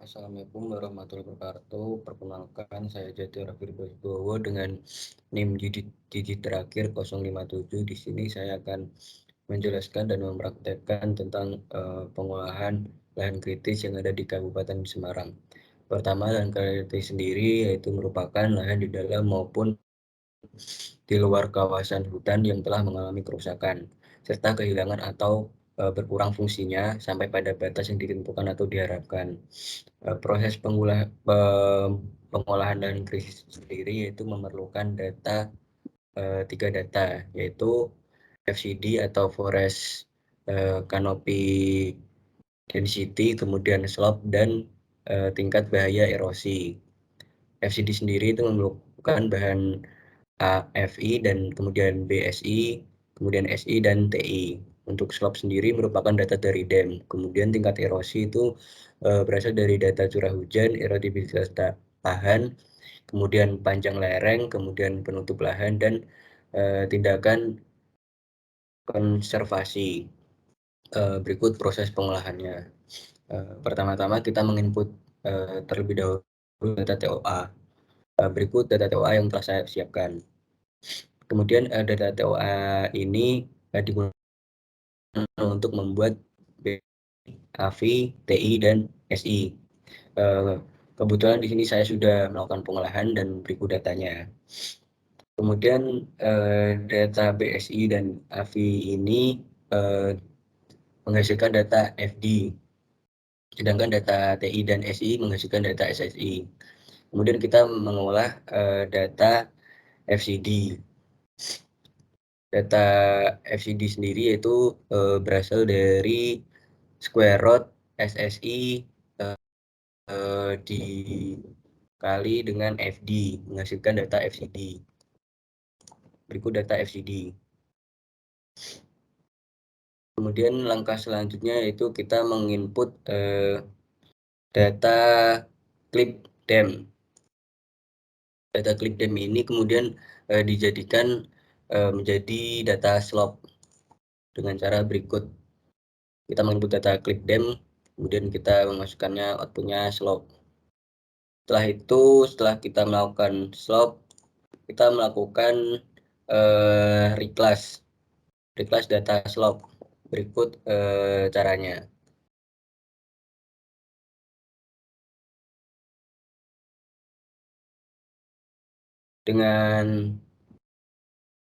Assalamualaikum warahmatullahi wabarakatuh. Perkenalkan, saya Jati Raffi Wibowo dengan NIM digit terakhir 057. Di sini saya akan menjelaskan dan mempraktekkan tentang pengolahan lahan kritis yang ada di Kabupaten Semarang. Pertama, lahan kritis sendiri yaitu merupakan lahan di dalam maupun di luar kawasan hutan yang telah mengalami kerusakan serta kehilangan atau berkurang fungsinya sampai pada batas yang ditentukan atau diharapkan. Proses pengolahan dan krisis sendiri yaitu memerlukan tiga data, yaitu FCD atau Forest Canopy Density, kemudian slope, dan tingkat bahaya erosi. FCD sendiri itu memerlukan bahan AFI dan kemudian BSI, kemudian SI dan TI. Untuk slope sendiri merupakan data dari DEM. Kemudian tingkat erosi itu berasal dari data curah hujan, erodibilitas lahan, kemudian panjang lereng, kemudian penutup lahan, dan tindakan konservasi. Berikut proses pengolahannya. Pertama-tama kita menginput terlebih dahulu data TOA. Berikut data TOA yang telah saya siapkan. Kemudian data TOA ini digunakan untuk membuat AFI, TI, dan SI. Kebetulan di sini saya sudah melakukan pengolahan dan berikut datanya. Kemudian data BSI dan AFI ini menghasilkan data FD, sedangkan data TI dan SI menghasilkan data SSI. Kemudian kita mengolah data FCD. Data FCD sendiri yaitu berasal dari square root SSI dikali dengan FD, menghasilkan data FCD. Berikut data FCD. Kemudian langkah selanjutnya yaitu kita menginput data clip DEM. Data clip DEM ini kemudian dijadikan menjadi data slope dengan cara berikut. Kita menginput data clip DEM, kemudian kita memasukkannya outputnya slope. Setelah kita melakukan slope, kita melakukan reclass data slope. Berikut caranya.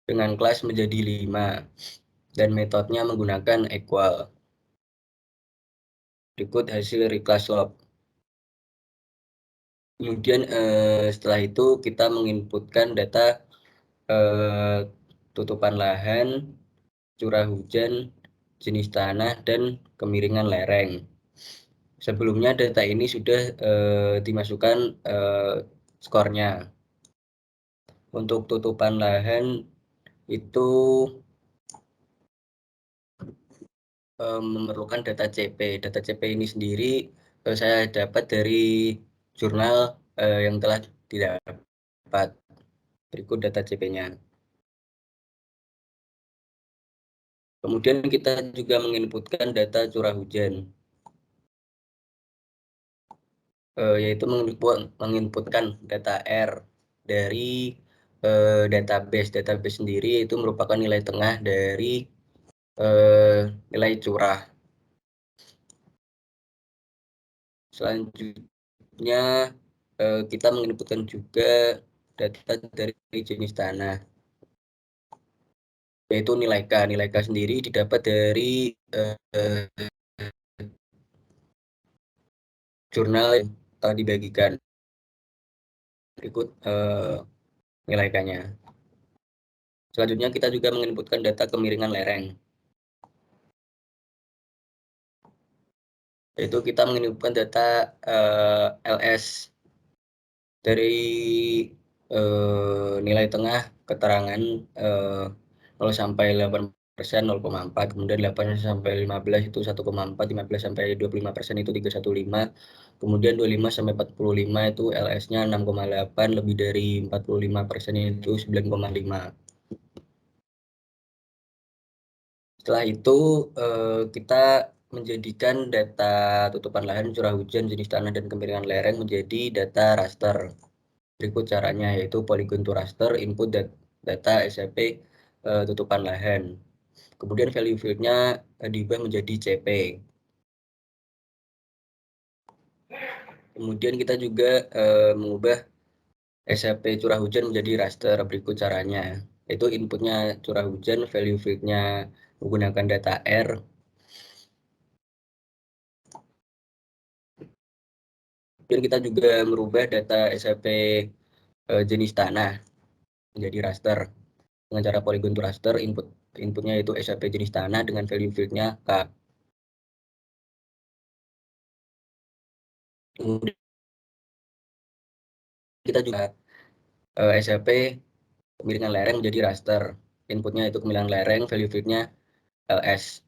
Dengan kelas menjadi 5 dan metodenya menggunakan equal. Berikut hasil reclass slope. Kemudian setelah itu kita menginputkan data tutupan lahan, curah hujan, jenis tanah, dan kemiringan lereng. Sebelumnya data ini sudah dimasukkan skornya. Untuk tutupan lahan itu memerlukan data CP. Data CP ini sendiri saya dapat dari jurnal yang telah didapat. Berikut data CP-nya. Kemudian kita juga menginputkan data curah hujan, yaitu menginputkan data R dari database. Database sendiri itu merupakan nilai tengah dari nilai curah. Selanjutnya kita menginputkan juga data dari jenis tanah, yaitu nilai K. Nilai K sendiri didapat dari jurnal yang telah dibagikan. Berikut nilai K-nya. Selanjutnya kita juga menginputkan data kemiringan lereng, yaitu kita menginputkan data LS dari nilai tengah keterangan 0 sampai 8%, 0,4, kemudian 8 sampai 15 itu 1,4, 15 sampai 25% itu 315, kemudian 25 sampai 45 itu LS-nya 6,8, lebih dari 45% itu 9,5. Setelah itu kita menjadikan data tutupan lahan, curah hujan, jenis tanah, dan kemiringan lereng menjadi data raster. Berikut caranya, yaitu polygon to raster, input data SAP tutupan lahan. Kemudian value fieldnya diubah menjadi CP. Kemudian kita juga mengubah SAP curah hujan menjadi raster. Berikut caranya, yaitu inputnya curah hujan, value fieldnya menggunakan data R. Kemudian kita juga merubah data SAP jenis tanah menjadi raster dengan cara polygon to raster. Inputnya yaitu SAP jenis tanah dengan value fieldnya K. Kemudian kita juga SAP kemiringan lereng menjadi raster. Inputnya itu kemiringan lereng, value fieldnya LS.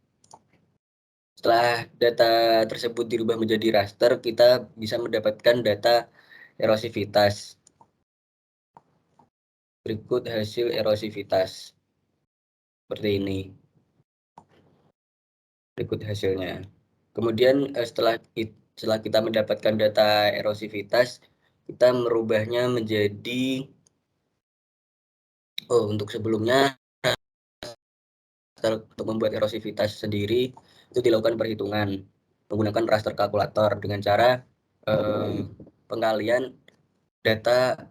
Setelah data tersebut dirubah menjadi raster, kita bisa mendapatkan data erosivitas. Berikut hasil erosivitas. Seperti ini. Berikut hasilnya. Kemudian setelah kita mendapatkan data erosivitas, kita merubahnya menjadi, untuk sebelumnya, untuk membuat erosivitas sendiri, itu dilakukan perhitungan menggunakan raster kalkulator dengan cara pengalian data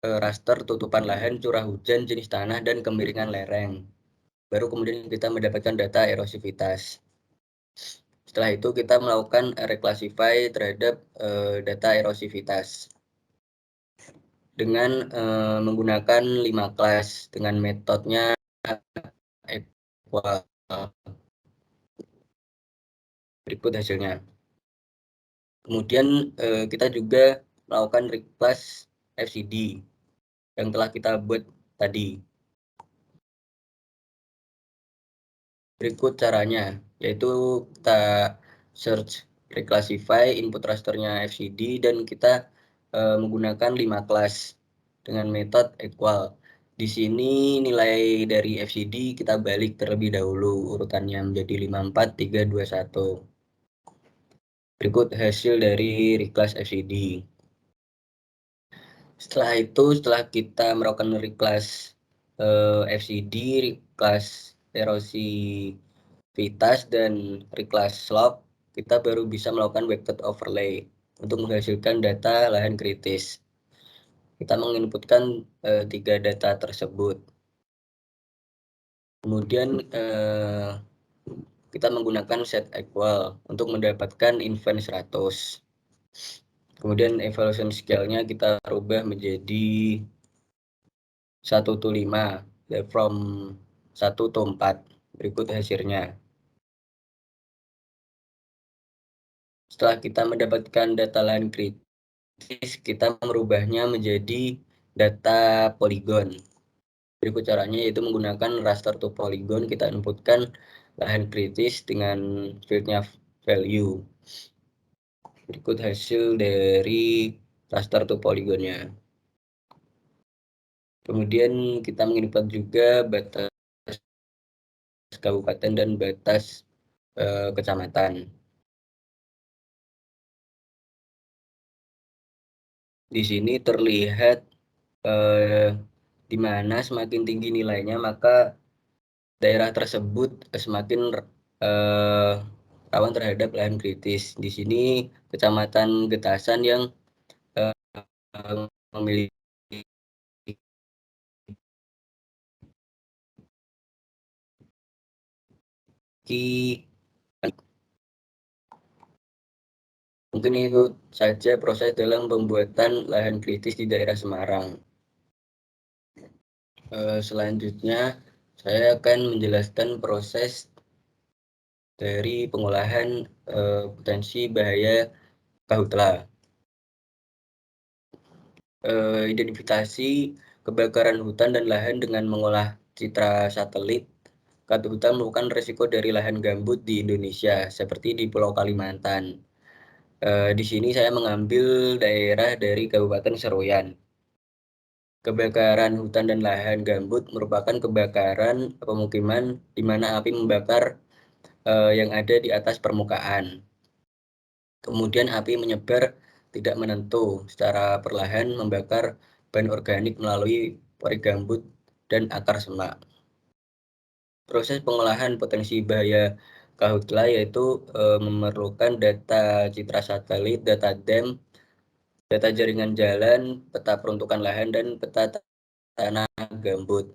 raster tutupan lahan, curah hujan, jenis tanah, dan kemiringan lereng. Baru kemudian kita mendapatkan data erosivitas. Setelah itu kita melakukan reclassify terhadap data erosivitas dengan menggunakan 5 kelas dengan metodenya equal. Berikut hasilnya. Kemudian kita juga melakukan reclass FCD yang telah kita buat tadi. Berikut caranya, yaitu kita search reclassify input rasternya FCD dan kita menggunakan 5 kelas dengan metode equal. Di sini nilai dari FCD kita balik terlebih dahulu urutannya menjadi 5, 4, 3, 2, 1. Berikut hasil dari reclass FCD. Setelah itu, setelah kita melakukan reclass FCD, reclass erosivitas, dan reclass slope, kita baru bisa melakukan weighted overlay untuk menghasilkan data lahan kritis. Kita menginputkan 3 data tersebut. Kemudian kita menggunakan set equal untuk mendapatkan event 100. Kemudian evaluation scale-nya kita rubah menjadi 1:5, from 1:4. Berikut hasilnya. Setelah kita mendapatkan data lahan kritis, kita merubahnya menjadi data poligon. Berikut caranya, yaitu menggunakan raster to polygon. Kita inputkan lahan kritis dengan fieldnya value. Berikut hasil dari raster to polygonnya. Kemudian kita menginput juga batas kabupaten dan batas kecamatan. Di sini terlihat di mana semakin tinggi nilainya, maka daerah tersebut semakin rawan terhadap lahan kritis. Di sini Kecamatan Getasan yang memiliki, mungkin itu saja proses dalam pembuatan lahan kritis di daerah Semarang. Selanjutnya saya akan menjelaskan proses dari pengolahan potensi bahaya karhutla. Identifikasi kebakaran hutan dan lahan dengan mengolah citra satelit. Karhutla merupakan risiko dari lahan gambut di Indonesia, seperti di Pulau Kalimantan. Di sini saya mengambil daerah dari Kabupaten Seroyan. Kebakaran hutan dan lahan gambut merupakan kebakaran pemukiman di mana api membakar yang ada di atas permukaan. Kemudian api menyebar tidak menentu secara perlahan membakar bahan organik melalui pori gambut dan akar semak. Proses pengolahan potensi bahaya karhutla yaitu memerlukan data citra satelit, data DEM, data jaringan jalan, peta peruntukan lahan, dan peta tanah gambut.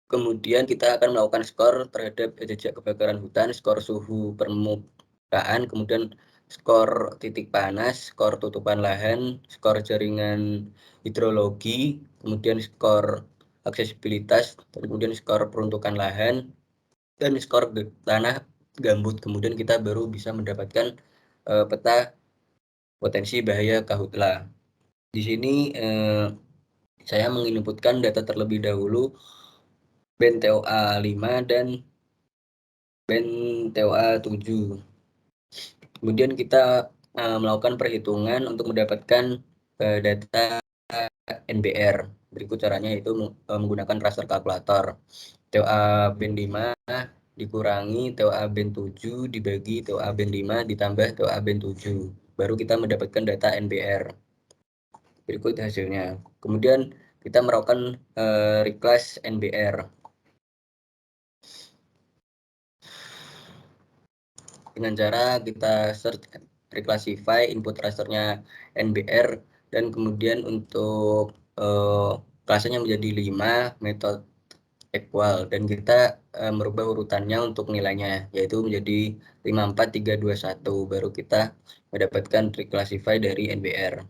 Kemudian kita akan melakukan skor terhadap jejak kebakaran hutan, skor suhu permukaan, kemudian skor titik panas, skor tutupan lahan, skor jaringan hidrologi, kemudian skor aksesibilitas, kemudian skor peruntukan lahan, dan skor tanah gambut. Kemudian kita baru bisa mendapatkan peta potensi bahaya karhutla. Di sini saya menginputkan data terlebih dahulu band TOA 5 dan band TOA 7. Kemudian kita melakukan perhitungan untuk mendapatkan data NBR. Berikut caranya yaitu menggunakan raster kalkulator. TOA band 5 dikurangi TOA band 7 dibagi TOA band 5 ditambah TOA band 7. Baru kita mendapatkan data NBR. Berikut hasilnya. Kemudian kita melakukan reclass NBR. Dengan cara kita search reclassify input rasternya NBR dan kemudian untuk kelasnya menjadi 5 metode equal dan kita merubah urutannya untuk nilainya yaitu menjadi 54321 baru kita mendapatkan reclassify dari NBR.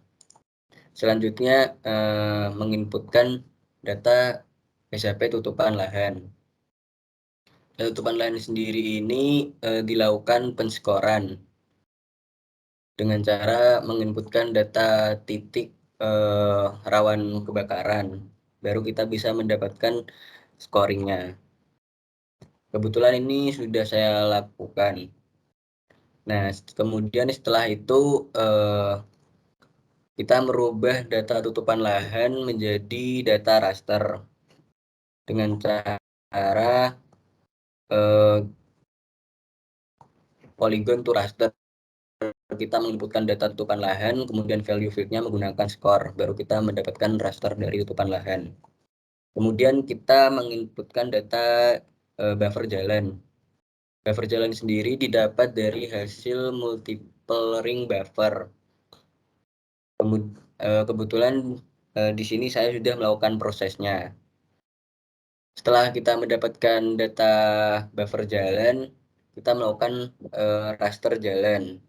Selanjutnya menginputkan data SHP tutupan lahan. Tutupan lahan sendiri ini dilakukan penskoran dengan cara menginputkan data titik rawan kebakaran. Baru kita bisa mendapatkan scoringnya. Kebetulan ini sudah saya lakukan. Nah, kemudian setelah itu kita merubah data tutupan lahan menjadi data raster dengan cara polygon to raster. Kita menginputkan data tutupan lahan, kemudian value fieldnya menggunakan skor, baru kita mendapatkan raster dari tutupan lahan. Kemudian kita menginputkan data buffer jalan. Buffer jalan sendiri didapat dari hasil multiple ring buffer. Kebetulan di sini saya sudah melakukan prosesnya. Setelah kita mendapatkan data buffer jalan, kita melakukan raster jalan.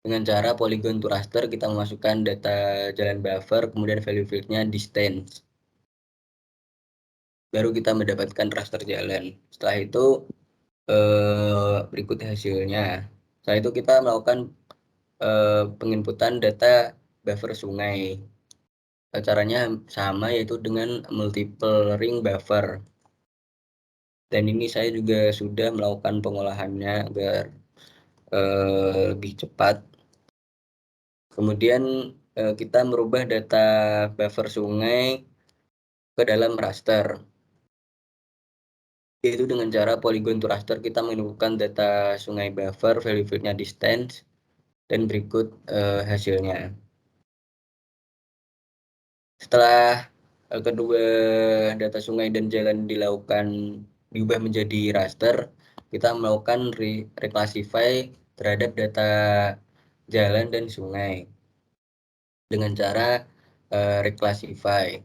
Dengan cara polygon to raster, kita memasukkan data jalan buffer, kemudian value fieldnya distance. Baru kita mendapatkan raster jalan. Setelah itu, berikut hasilnya. Setelah itu kita melakukan penginputan data buffer sungai. Caranya sama, yaitu dengan multiple ring buffer. Dan ini saya juga sudah melakukan pengolahannya agar lebih cepat. Kemudian kita merubah data buffer sungai ke dalam raster. Yaitu dengan cara polygon to raster kita menemukan data sungai buffer, value fieldnya distance, dan berikut hasilnya. Setelah kedua data sungai dan jalan diubah menjadi raster, kita melakukan reclassify terhadap data jalan dan sungai dengan cara reclassify,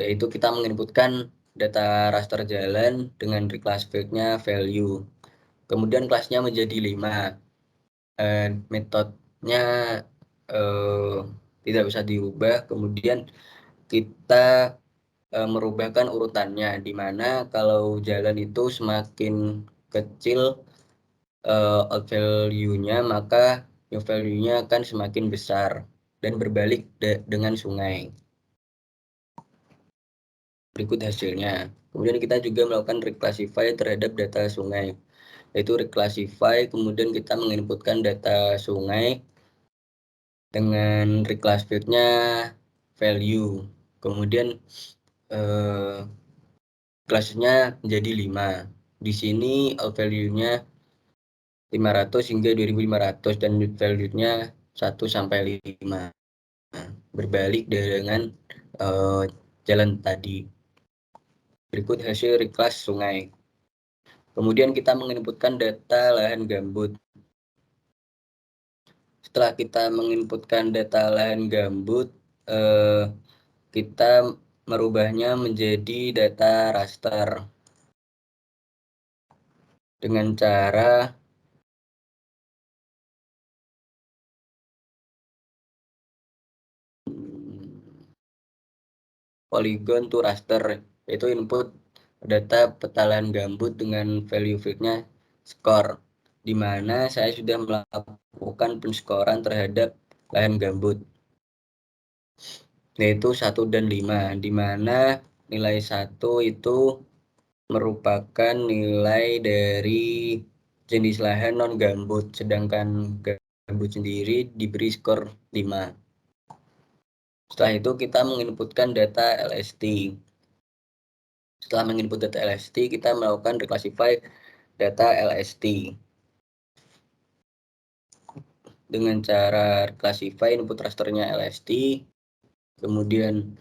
yaitu kita menginputkan data raster jalan dengan reclass field-nya value. Kemudian kelasnya menjadi 5. Metodenya tidak bisa diubah. Kemudian kita merubahkan urutannya, di mana kalau jalan itu semakin kecil out value-nya, maka new value-nya akan semakin besar dan berbalik dengan sungai. Berikut hasilnya. Kemudian kita juga melakukan reclassify terhadap data sungai, yaitu reclassify, kemudian kita menginputkan data sungai dengan reclass field-nya value. Kemudian kelasnya menjadi 5. Di sini out value-nya 500 hingga 2500 dan value-nya 1 sampai 5. Berbalik dengan jalan tadi. Berikut hasil reclass sungai. Kemudian kita menginputkan data lahan gambut. Setelah kita menginputkan data lahan gambut, kita merubahnya menjadi data raster dengan cara polygon to raster, yaitu input data peta lahan gambut dengan value fieldnya skor, di mana saya sudah melakukan penskoran terhadap lahan gambut, yaitu 1 dan 5, di mana nilai 1 itu merupakan nilai dari jenis lahan non gambut, sedangkan gambut sendiri diberi skor 5. Setelah itu kita menginputkan data LST. Setelah menginput data LST, kita melakukan reclassify data LST. Dengan cara reclassify input rasternya LST, kemudian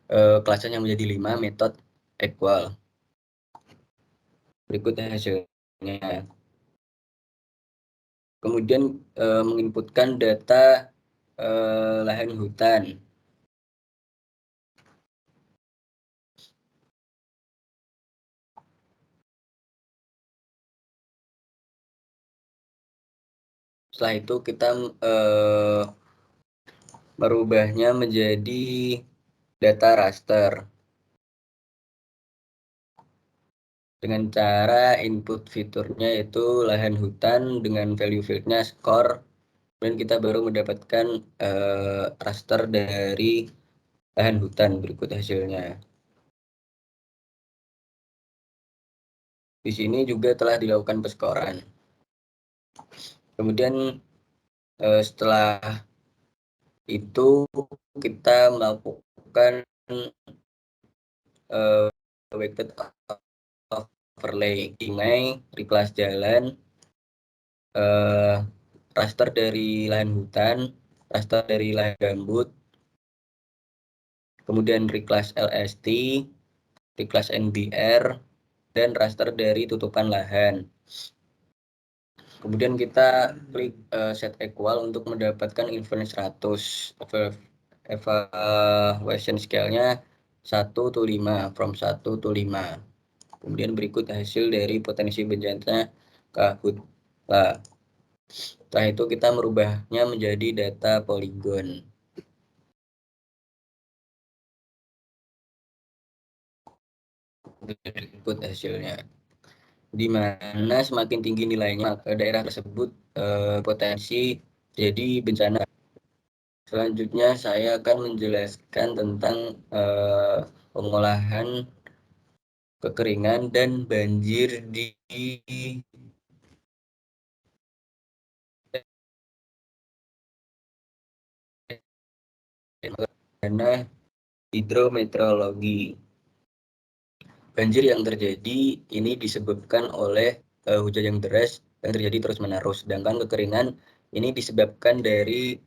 kelasnya menjadi 5, metode equal. Berikutnya hasilnya. Kemudian menginputkan data lahan hutan. Setelah itu kita merubahnya menjadi data raster dengan cara input fiturnya yaitu lahan hutan dengan value fieldnya skor, dan kita baru mendapatkan raster dari lahan hutan. Berikut hasilnya. Di sini juga telah dilakukan peskoran. Kemudian setelah itu kita melakukan weighted overlay sungai, reclass jalan, raster dari lahan hutan, raster dari lahan gambut, kemudian reclass LST, reclass NBR, dan raster dari tutupan lahan. Kemudian kita klik set equal untuk mendapatkan inference 100. Evaluation scale-nya 1 to 5, from 1 to 5. Kemudian berikut hasil dari potensi bencana Kahutla. Setelah itu kita merubahnya menjadi data polygon. Berikut hasilnya. Di mana semakin tinggi nilainya, maka daerah tersebut potensi jadi bencana. Selanjutnya saya akan menjelaskan tentang pengolahan kekeringan dan banjir di karena hidrometeorologi. Banjir yang terjadi ini disebabkan oleh hujan yang deras yang terjadi terus-menerus, sedangkan kekeringan ini disebabkan dari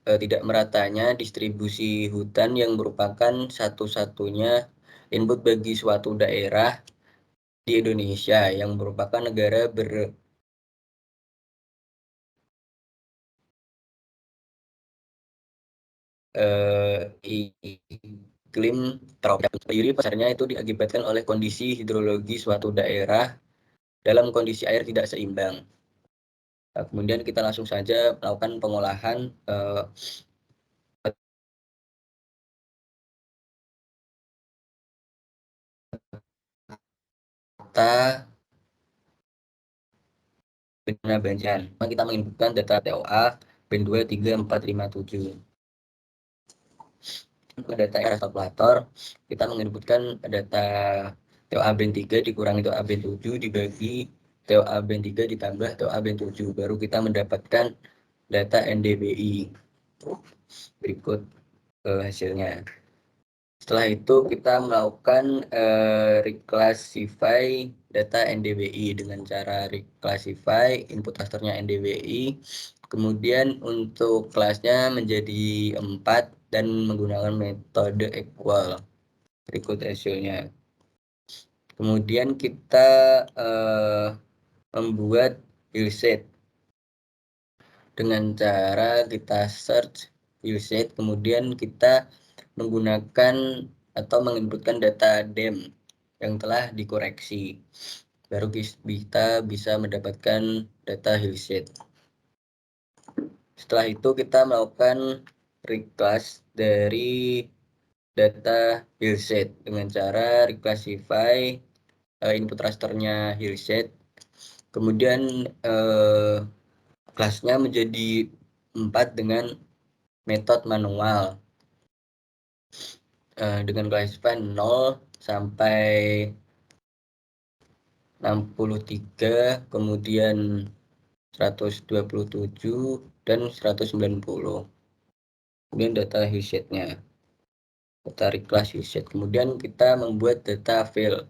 tidak meratanya distribusi hutan yang merupakan satu-satunya input bagi suatu daerah di Indonesia yang merupakan negara iklim tropis. Jadi pasarnya itu diakibatkan oleh kondisi hidrologi suatu daerah dalam kondisi air tidak seimbang. Nah, kemudian kita langsung saja melakukan pengolahan data bencana banjir. Kita menginputkan data TOA BEN 2, 3, 4, 5, 7. Data era kalkulator, kita menginputkan data TOA BEN 3 dikurangi TOA BEN 7 dibagi TOA BEN 3 ditambah TOA BEN 7. Baru kita mendapatkan data NDBI. Berikut. hasilnya. Setelah itu kita melakukan reclassify data NDWI dengan cara reclassify input rasternya NDWI, kemudian untuk kelasnya menjadi 4 dan menggunakan metode equal. Berikut hasilnya. Kemudian kita membuat hillset dengan cara kita search hillset, kemudian kita menggunakan atau menginputkan data DEM yang telah dikoreksi. Baru kita bisa mendapatkan data hillset. Setelah itu kita melakukan reclass dari data hillset dengan cara reclassify input rasternya hillset, kemudian kelasnya menjadi 4 dengan metode manual dengan classify 0 sampai 63, kemudian 127 dan 190. Kemudian data hillsetnya, data reclass hillset. Kemudian kita membuat data fill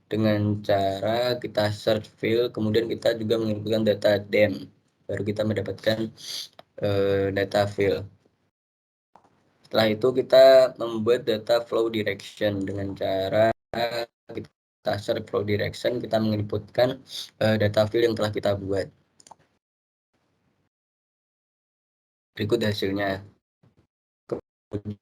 dengan cara kita search fill, kemudian kita juga menginputkan data DEM, baru kita mendapatkan data fill. Setelah itu kita membuat data flow direction dengan cara kita search flow direction, kita menginputkan data fill yang telah kita buat. Berikut hasilnya. Kemudian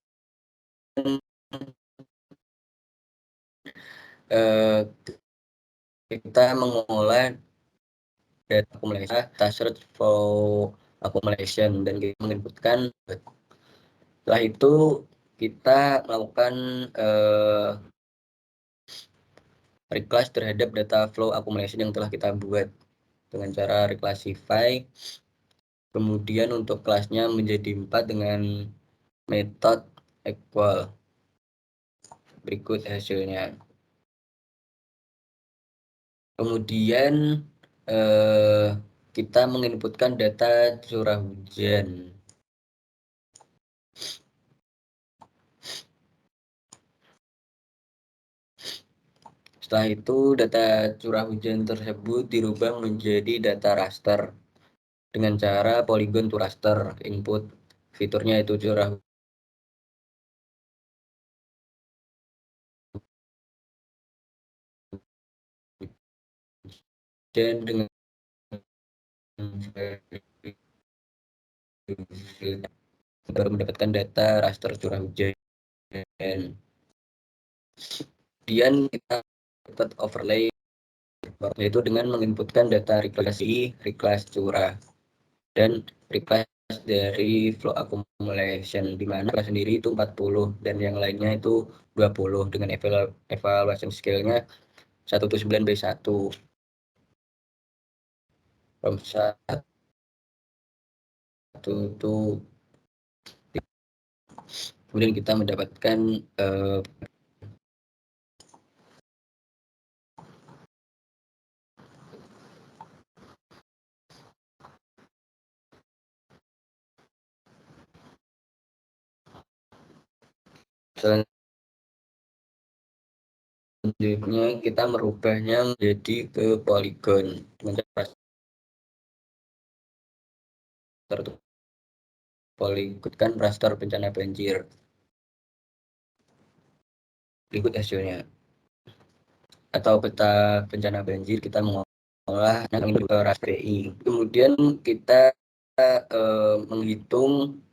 kita mengolah data akumulasi, kita search flow accumulation dan kita menginputkan. Setelah itu kita melakukan reclass terhadap data flow accumulation yang telah kita buat dengan cara reclassify. Kemudian untuk kelasnya menjadi 4 dengan metode equal. Berikut hasilnya. Kemudian kita menginputkan data curah hujan. Setelah itu data curah hujan tersebut dirubah menjadi data raster dengan cara polygon to raster. Input fiturnya itu curah hujan dengan baru mendapatkan data raster curah hujan. Kemudian kita dapat overlay, yaitu dengan menginputkan data reclass curah dan reclass dari flow accumulation, di mana kelas sendiri itu 40 dan yang lainnya itu 20 dengan evaluation scale-nya 1/9/1. From 1 itu kemudian kita mendapatkan selanjutnya kita merubahnya menjadi ke polygon dengan cara raster polygon kan raster bencana banjir. Berikut hasilnya. Atau peta bencana banjir kita mengolah raster DI. Kemudian kita menghitung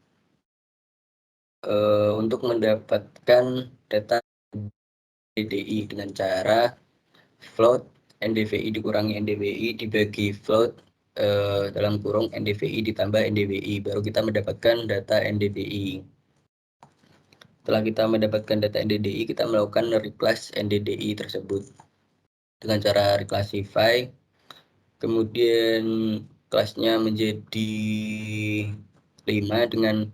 untuk mendapatkan data NDWI dengan cara float NDWI dikurangi NDWI dibagi float dalam kurung NDWI ditambah NDWI, baru kita mendapatkan data NDWI. Setelah kita mendapatkan data NDWI, kita melakukan reclass NDWI tersebut dengan cara reclassify, kemudian kelasnya menjadi 5 dengan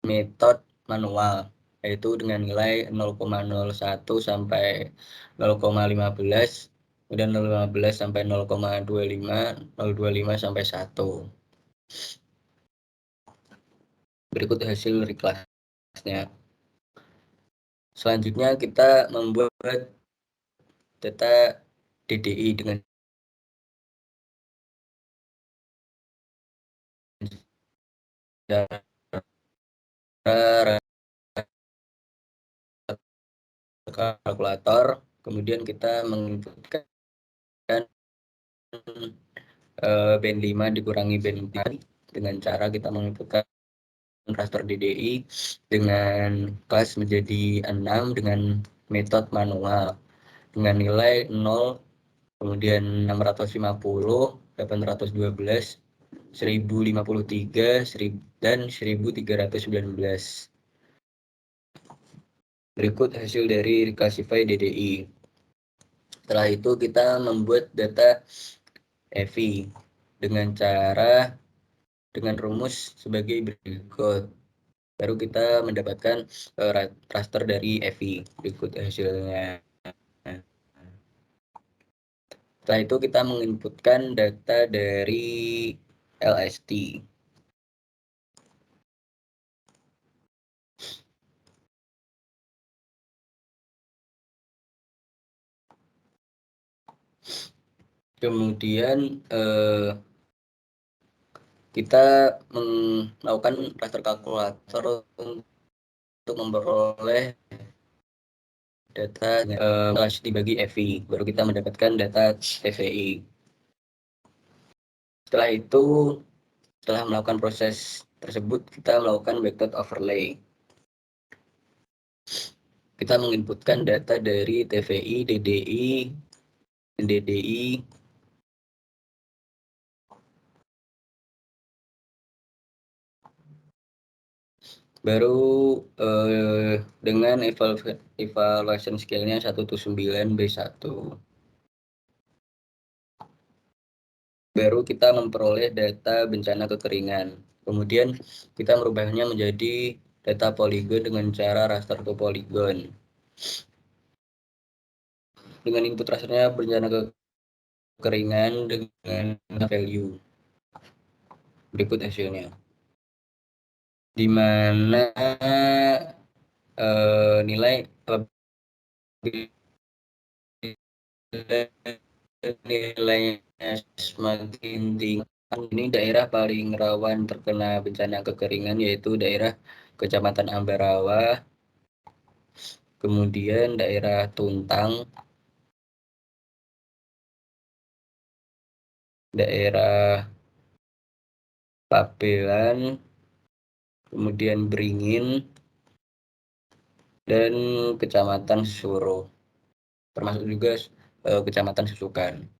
metode manual, yaitu dengan nilai 0,01 sampai 0,15, kemudian 0,15 sampai 0,25, 0,25 sampai 1. Berikut hasil reclass. Selanjutnya kita membuat data DDI dengan cara kalkulator, kemudian kita menginputkan band 5 dikurangi band 4 dengan cara kita menginputkan raster DDI dengan kelas menjadi 6 dengan metode manual dengan nilai 0, kemudian 650, 812, 1053, dan 1319. Berikut hasil dari reclassify DDI. Setelah itu kita membuat data EVI dengan rumus sebagai berikut. Baru kita mendapatkan raster dari EVI. Berikut hasilnya. Setelah itu kita menginputkan data dari LST. Kemudian kita melakukan raster kalkulator untuk memperoleh data dibagi EVI. Baru kita mendapatkan data TVI. Setelah itu, setelah melakukan proses tersebut, kita melakukan backdot overlay. Kita menginputkan data dari TVI, DDI, baru dengan evaluation scale-nya 1/9/1. Baru kita memperoleh data bencana kekeringan. Kemudian kita merubahnya menjadi data poligon dengan cara raster to poligon. Dengan input rasternya bencana kekeringan dengan value. Berikut hasilnya. Di mana nilai nilainya semakin tinggi. Ini daerah paling rawan terkena bencana kekeringan yaitu daerah Kecamatan Ambarawa, kemudian daerah Tuntang, daerah Pabelan, kemudian Beringin, dan Kecamatan Suro, termasuk juga Kecamatan Susukan.